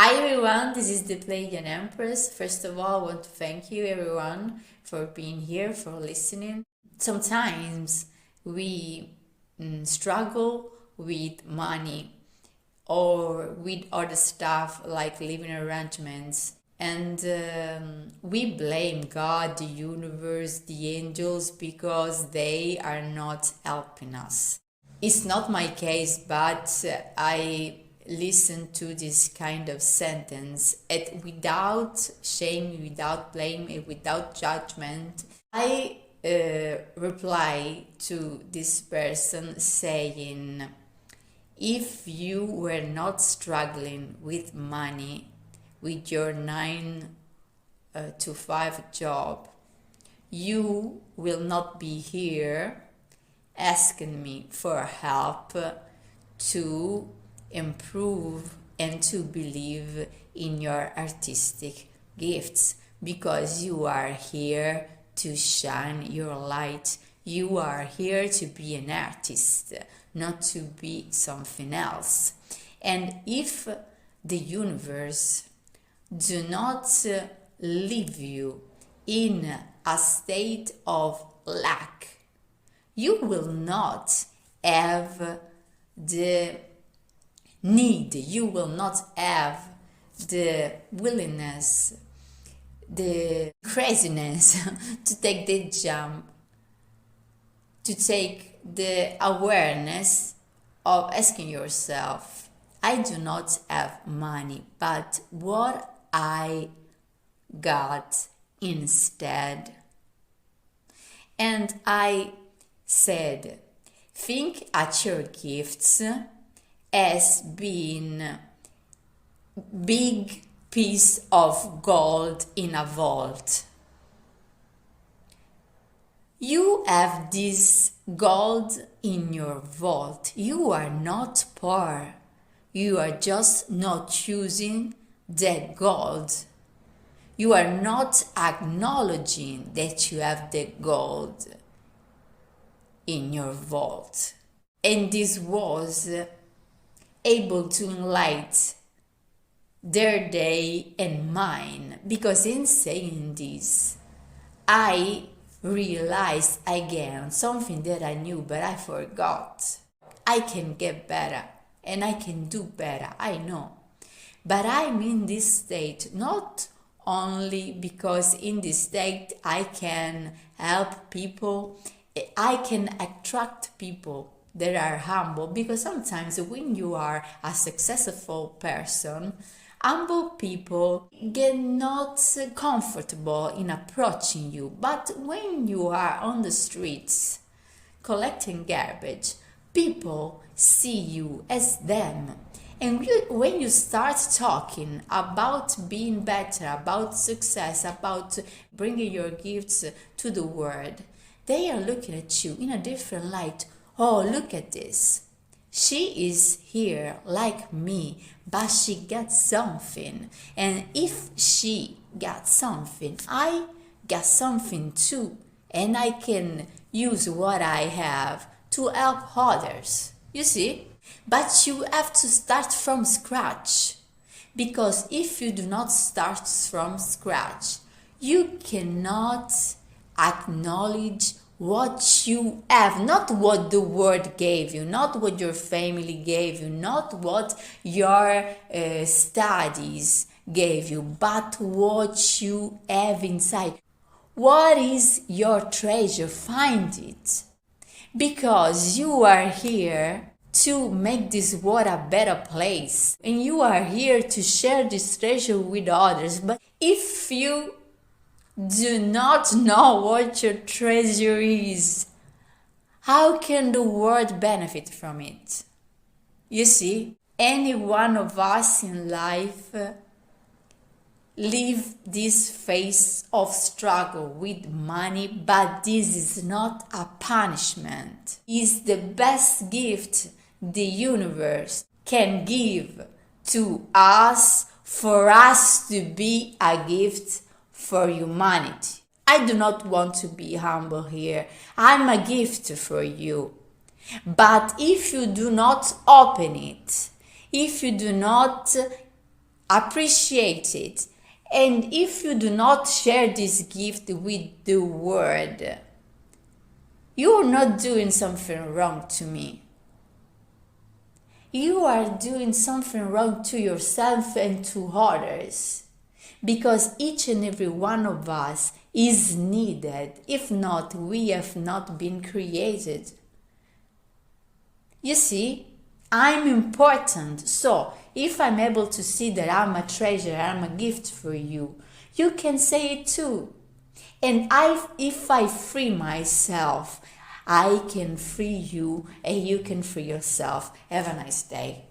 Hi everyone, this is the Pleiadian Empress. First of all, I want to thank you everyone for being here, for listening. Sometimes we struggle with money or with other stuff like living arrangements, and we blame God, the universe, the angels because they are not helping us. It's not my case, but I listen to this kind of sentence and without shame, without blame, and without judgment, I reply to this person saying, if you were not struggling with money, with your 9 to 5 job, you will not be here asking me for help to improve and to believe in your artistic gifts, because you are here to shine your light. You are here to be an artist, not to be something else. And if the universe do not leave you in a state of lack, you will not have the need, you will not have the willingness, the craziness to take the jump, to take the awareness of asking yourself, I do not have money, but what I got instead? And I said, think at your gifts as being big piece of gold in a vault. You have this gold in your vault. You are not poor. You are just not choosing that gold. You are not acknowledging that you have the gold in your vault. And this was able to enlighten their day and mine, because in saying this, I realized again something that I knew but I forgot. I can get better and I can do better, I know. But I'm in this state not only because in this state I can help people, I can attract people that are humble, because sometimes when you are a successful person, humble people get not comfortable in approaching you. But when you are on the streets collecting garbage, people see you as them. And when you start talking about being better, about success, about bringing your gifts to the world, they are looking at you in a different light. Oh, look at this. She is here like me, but she got something. And if she got something, I got something too. And I can use what I have to help others. You see? But you have to start from scratch. Because if you do not start from scratch, you cannot acknowledge what you have, not what the world gave you, not what your family gave you, not what your studies gave you, but what you have inside. What is your treasure? Find it. Because you are here to make this world a better place. And you are here to share this treasure with others. But if you do not know what your treasure is, how can the world benefit from it? You see, any one of us in life live this phase of struggle with money, but this is not a punishment. It's the best gift the universe can give to us, for us to be a gift for humanity. I do not want to be humble here. I'm a gift for you. But if you do not open it, if you do not appreciate it. And if you do not share this gift with the world, you are not doing something wrong to me. You are doing something wrong to yourself and to others. Because each and every one of us is needed. If not, we have not been created. You see, I'm important. So, if I'm able to see that I'm a treasure, I'm a gift for you, you can say it too. And if I free myself, I can free you and you can free yourself. Have a nice day.